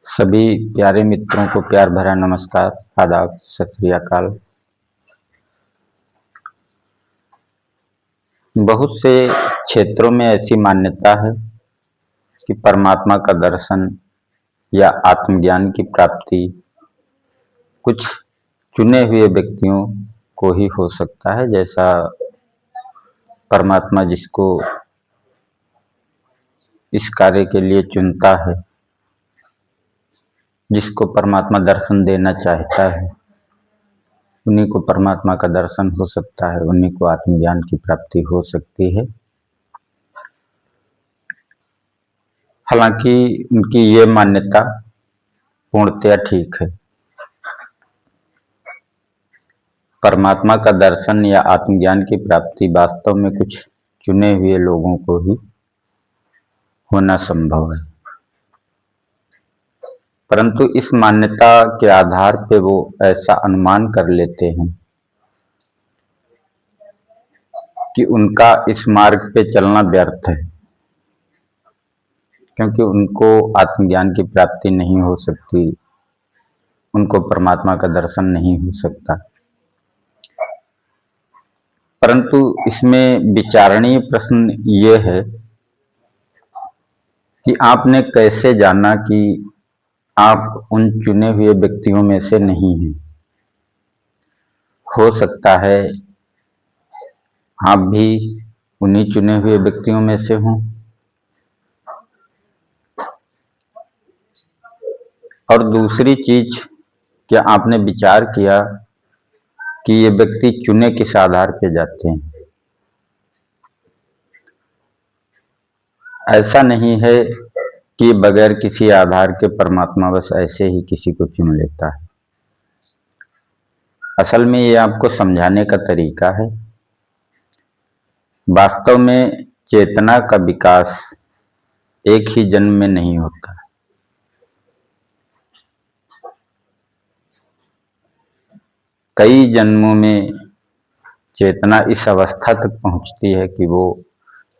सभी प्यारे मित्रों को प्यार भरा नमस्कार, आदाब, सत श्री अकाल। बहुत से क्षेत्रों में ऐसी मान्यता है कि परमात्मा का दर्शन या आत्मज्ञान की प्राप्ति कुछ चुने हुए व्यक्तियों को ही हो सकता है। जैसा परमात्मा जिसको इस कार्य के लिए चुनता है, जिसको परमात्मा दर्शन देना चाहता है, उन्हीं को परमात्मा का दर्शन हो सकता है, उन्हीं को आत्मज्ञान की प्राप्ति हो सकती है। हालांकि उनकी ये मान्यता पूर्णतया ठीक है। परमात्मा का दर्शन या आत्मज्ञान की प्राप्ति वास्तव में कुछ चुने हुए लोगों को ही होना संभव है, परंतु इस मान्यता के आधार पर वो ऐसा अनुमान कर लेते हैं कि उनका इस मार्ग पे चलना व्यर्थ है, क्योंकि उनको आत्मज्ञान की प्राप्ति नहीं हो सकती, उनको परमात्मा का दर्शन नहीं हो सकता। परंतु इसमें विचारणीय प्रश्न ये है कि आपने कैसे जाना कि आप उन चुने हुए व्यक्तियों में से नहीं हैं। हो सकता है आप भी उन्हीं चुने हुए व्यक्तियों में से हों, और दूसरी चीज, क्या आपने विचार किया कि ये व्यक्ति चुने किस आधार पर जाते हैं। ऐसा नहीं है कि बगैर किसी आधार के परमात्मा बस ऐसे ही किसी को चुन लेता है। असल में ये आपको समझाने का तरीका है। वास्तव में चेतना का विकास एक ही जन्म में नहीं होता। कई जन्मों में चेतना इस अवस्था तक पहुंचती है कि वो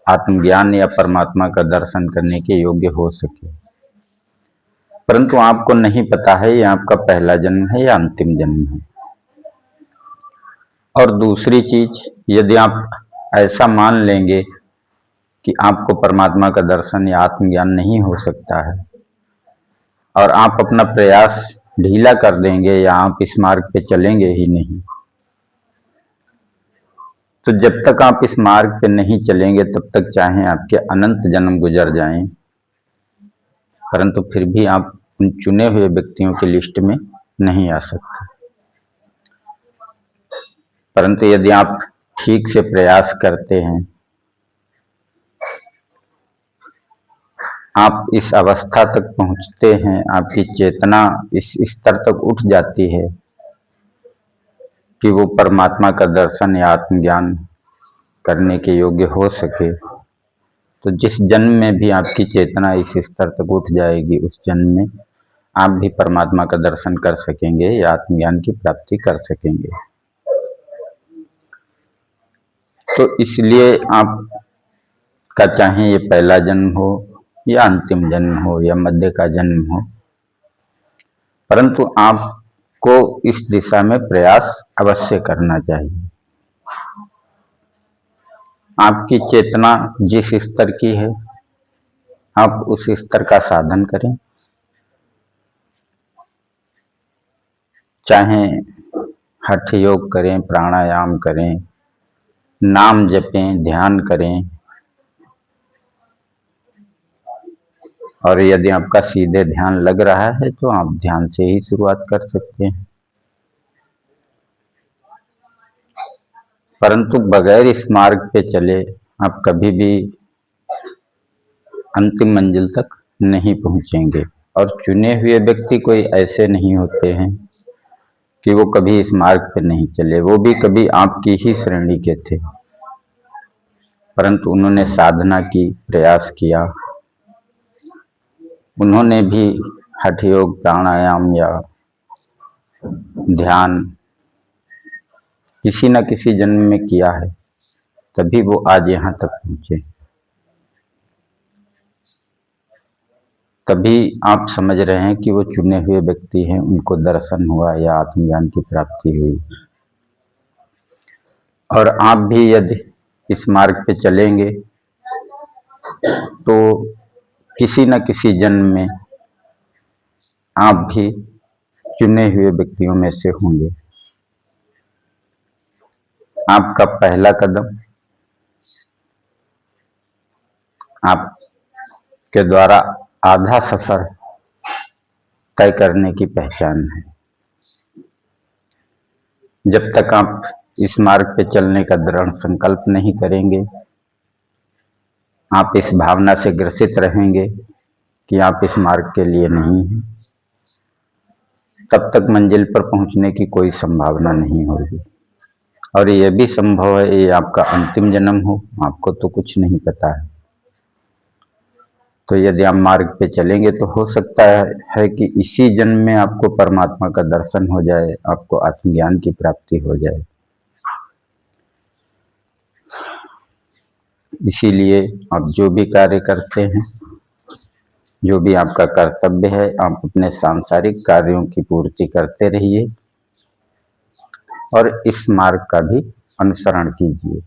आत्मज्ञान या परमात्मा का दर्शन करने के योग्य हो सके, परंतु आपको नहीं पता है ये आपका पहला जन्म है या अंतिम जन्म है। और दूसरी चीज, यदि आप ऐसा मान लेंगे कि आपको परमात्मा का दर्शन या आत्मज्ञान नहीं हो सकता है और आप अपना प्रयास ढीला कर देंगे या आप इस मार्ग पे चलेंगे ही नहीं, तो जब तक आप इस मार्ग पे नहीं चलेंगे तब तक चाहे आपके अनंत जन्म गुजर जाएं, परंतु फिर भी आप उन चुने हुए व्यक्तियों की लिस्ट में नहीं आ सकते। परंतु यदि आप ठीक से प्रयास करते हैं, आप इस अवस्था तक पहुंचते हैं, आपकी चेतना इस स्तर तक उठ जाती है कि वो परमात्मा का दर्शन या आत्मज्ञान करने के योग्य हो सके, तो जिस जन्म में भी आपकी चेतना इस स्तर तक उठ जाएगी, उस जन्म में आप भी परमात्मा का दर्शन कर सकेंगे या आत्मज्ञान की प्राप्ति कर सकेंगे। तो इसलिए आप का चाहे ये पहला जन्म हो या अंतिम जन्म हो या मध्य का जन्म हो, परंतु आपको इस दिशा में प्रयास अवश्य करना चाहिए। आपकी चेतना जिस स्तर की है, आप उस स्तर का साधन करें, चाहे हठ योग करें, प्राणायाम करें, नाम जपें, ध्यान करें, और यदि आपका सीधे ध्यान लग रहा है तो आप ध्यान से ही शुरुआत कर सकते हैं। परंतु बगैर इस मार्ग पे चले आप कभी भी अंतिम मंजिल तक नहीं पहुंचेंगे। और चुने हुए व्यक्ति कोई ऐसे नहीं होते हैं कि वो कभी इस मार्ग पे नहीं चले। वो भी कभी आपकी ही श्रेणी के थे, परंतु उन्होंने साधना की, प्रयास किया, उन्होंने भी हठ योग, प्राणायाम या ध्यान किसी न किसी जन्म में किया है, तभी वो आज यहाँ तक पहुंचे। तभी आप समझ रहे हैं कि वो चुने हुए व्यक्ति हैं, उनको दर्शन हुआ या आत्मज्ञान की प्राप्ति हुई। और आप भी यदि इस मार्ग पे चलेंगे तो किसी न किसी जन्म में आप भी चुने हुए व्यक्तियों में से होंगे। आपका पहला कदम आपके द्वारा आधा सफर तय करने की पहचान है। जब तक आप इस मार्ग पे चलने का दृढ़ संकल्प नहीं करेंगे, आप इस भावना से ग्रसित रहेंगे कि आप इस मार्ग के लिए नहीं हैं, तब तक मंजिल पर पहुंचने की कोई संभावना नहीं होगी। और यह भी संभव है ये आपका अंतिम जन्म हो, आपको तो कुछ नहीं पता है। तो यदि आप मार्ग पे चलेंगे तो हो सकता है कि इसी जन्म में आपको परमात्मा का दर्शन हो जाए, आपको आत्मज्ञान की प्राप्ति हो जाए। इसीलिए आप जो भी कार्य करते हैं, जो भी आपका कर्तव्य है, आप अपने सांसारिक कार्यों की पूर्ति करते रहिए और इस मार्ग का भी अनुसरण कीजिए।